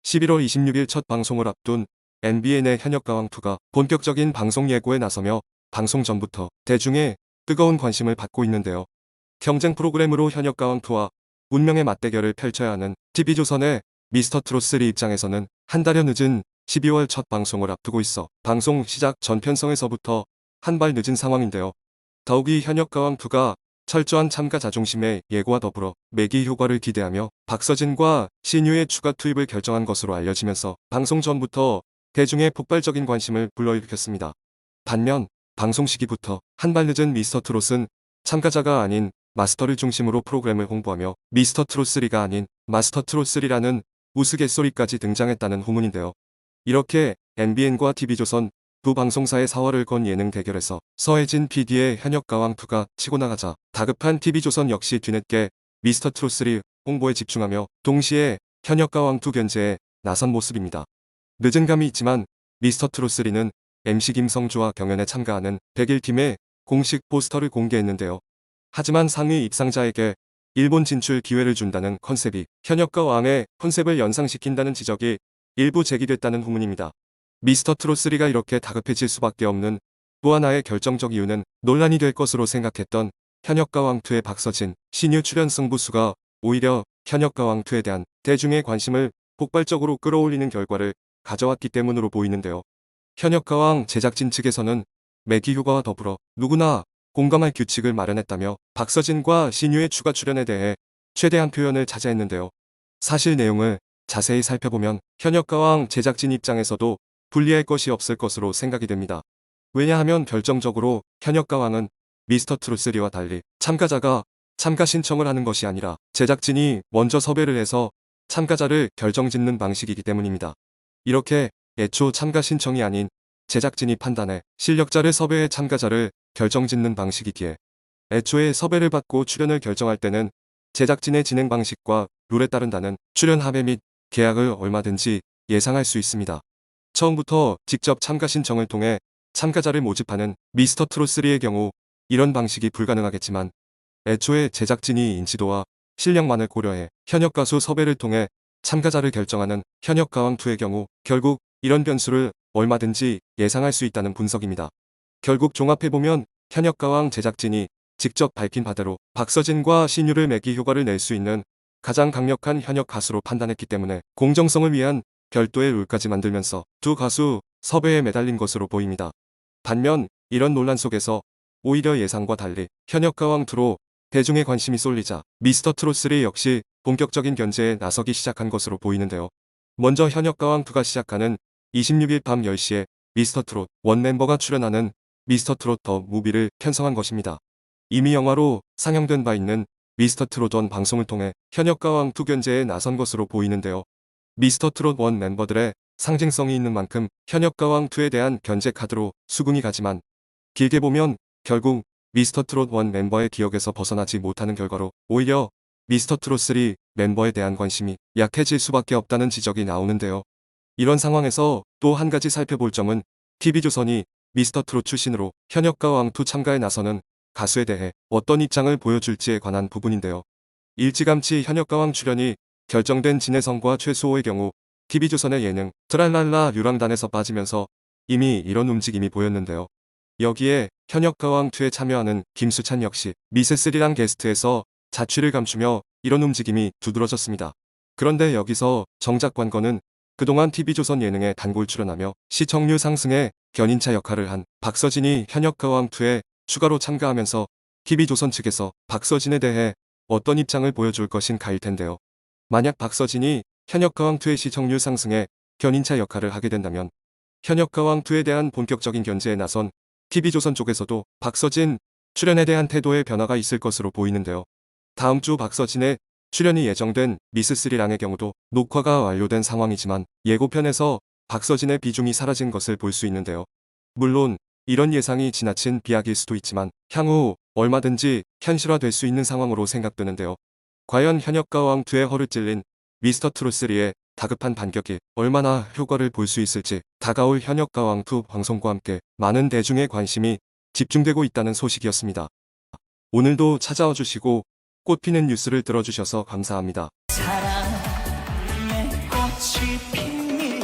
11월 26일 첫 방송을 앞둔 MBN의 현역가왕2가 본격적인 방송 예고에 나서며 방송 전부터 대중의 뜨거운 관심을 받고 있는데요. 경쟁 프로그램으로 현역가왕2와 운명의 맞대결을 펼쳐야 하는 TV조선의 미스터트롯3 입장에서는 한 달여 늦은 12월 첫 방송을 앞두고 있어 방송 시작 전 편성에서부터 한 발 늦은 상황인데요. 더욱이 현역가왕2가 철저한 참가 자존심의 예고와 더불어 매기 효과를 기대하며 박서진과 신유의 추가 투입을 결정한 것으로 알려지면서 방송 전부터 대중의 폭발적인 관심을 불러일으켰습니다. 반면 방송 시기부터 한 발 늦은 미스터트롯은 참가자가 아닌 마스터를 중심으로 프로그램을 홍보하며 미스터트롯3가 아닌 마스터트롯3라는 우스갯소리까지 등장했다는 후문인데요. 이렇게 MBN과 TV조선 두 방송사의 사활을 건 예능 대결에서 서혜진 PD의 현역가왕2가 치고 나가자 다급한 TV조선 역시 뒤늦게 미스터트롯3 홍보에 집중하며 동시에 현역가왕2 견제에 나선 모습입니다. 늦은 감이 있지만 미스터트롯3는 MC 김성주와 경연에 참가하는 101팀의 공식 포스터를 공개했는데요. 하지만 상위 입상자에게 일본 진출 기회를 준다는 컨셉이 현역가왕의 컨셉을 연상시킨다는 지적이 일부 제기됐다는 후문입니다. 미스터트롯3가 이렇게 다급해질 수밖에 없는 또 하나의 결정적 이유는 논란이 될 것으로 생각했던 현역가왕2의 박서진, 신유 출연 승부수가 오히려 현역가왕2에 대한 대중의 관심을 폭발적으로 끌어올리는 결과를 가져왔기 때문으로 보이는데요. 현역가왕 제작진 측에서는 매기 효과와 더불어 누구나 공감할 규칙을 마련했다며 박서진과 신유의 추가 출연에 대해 최대한 표현을 자제했는데요. 사실 내용을 자세히 살펴보면 현역가왕 제작진 입장에서도 불리할 것이 없을 것으로 생각이 됩니다. 왜냐하면 결정적으로 현역가왕은 미스터트롯3와 달리 참가자가 참가 신청을 하는 것이 아니라 제작진이 먼저 섭외를 해서 참가자를 결정짓는 방식이기 때문입니다. 이렇게 애초 참가 신청이 아닌 제작진이 판단해 실력자를 섭외해 참가자를 결정짓는 방식이기에 애초에 섭외를 받고 출연을 결정할 때는 제작진의 진행 방식과 룰에 따른다는 출연 합의 및 계약을 얼마든지 예상할 수 있습니다. 처음부터 직접 참가 신청을 통해 참가자를 모집하는 미스터트롯3의 경우 이런 방식이 불가능하겠지만 애초에 제작진이 인지도와 실력만을 고려해 현역 가수 섭외를 통해 참가자를 결정하는 현역가왕2의 경우 결국 이런 변수를 얼마든지 예상할 수 있다는 분석입니다. 결국 종합해보면 현역가왕 제작진이 직접 밝힌 바대로 박서진과 신유를 매기 효과를 낼 수 있는 가장 강력한 현역 가수로 판단했기 때문에 공정성을 위한 별도의 룰까지 만들면서 두 가수 섭외에 매달린 것으로 보입니다. 반면 이런 논란 속에서 오히려 예상과 달리 현역가왕2로 대중의 관심이 쏠리자 미스터트롯3 역시 본격적인 견제에 나서기 시작한 것으로 보이는데요. 먼저 현역가왕2가 시작하는 26일 밤 10시에 미스터트롯 원 멤버가 출연하는 미스터트롯 더 무비를 편성한 것입니다. 이미 영화로 상영된 바 있는 미스터트롯 원 방송을 통해 현역가왕2 견제에 나선 것으로 보이는데요. 미스터트롯 원 멤버들의 상징성이 있는 만큼 현역가왕2에 대한 견제 카드로 수긍이 가지만 길게 보면 결국 미스터트롯 원 멤버의 기억에서 벗어나지 못하는 결과로 오히려 미스터트롯3 멤버에 대한 관심이 약해질 수밖에 없다는 지적이 나오는데요. 이런 상황에서 또 한 가지 살펴볼 점은 TV조선이 미스터트롯 출신으로 현역가왕2 참가에 나서는 가수에 대해 어떤 입장을 보여줄지에 관한 부분인데요. 일찌감치 현역가왕 출연이 결정된 진혜성과 최수호의 경우 TV조선의 예능 트랄랄라 류랑단에서 빠지면서 이미 이런 움직임이 보였는데요. 여기에 현역가왕2에 참여하는 김수찬 역시 미세스리랑 게스트에서 자취를 감추며 이런 움직임이 두드러졌습니다. 그런데 여기서 정작 관건은 그동안 TV조선 예능에 단골 출연하며 시청률 상승에 견인차 역할을 한 박서진이 현역가왕2에 추가로 참가하면서 TV조선 측에서 박서진에 대해 어떤 입장을 보여줄 것인가일 텐데요. 만약 박서진이 현역가왕2의 시청률 상승에 견인차 역할을 하게 된다면 현역가왕2에 대한 본격적인 견제에 나선 TV조선 쪽에서도 박서진 출연에 대한 태도의 변화가 있을 것으로 보이는데요. 다음 주 박서진의 출연이 예정된 미스3랑의 경우도 녹화가 완료된 상황이지만 예고편에서 박서진의 비중이 사라진 것을 볼 수 있는데요. 물론 이런 예상이 지나친 비약일 수도 있지만 향후 얼마든지 현실화될 수 있는 상황으로 생각되는데요. 과연 현역가왕2의 허를 찔린 미스터트롯3의 다급한 반격이 얼마나 효과를 볼 수 있을지 다가올 현역가왕2 방송과 함께 많은 대중의 관심이 집중되고 있다는 소식이었습니다. 오늘도 찾아와 주시고 꽃피는 뉴스를 들어주셔서 감사합니다. 사랑의 꽃이 비밀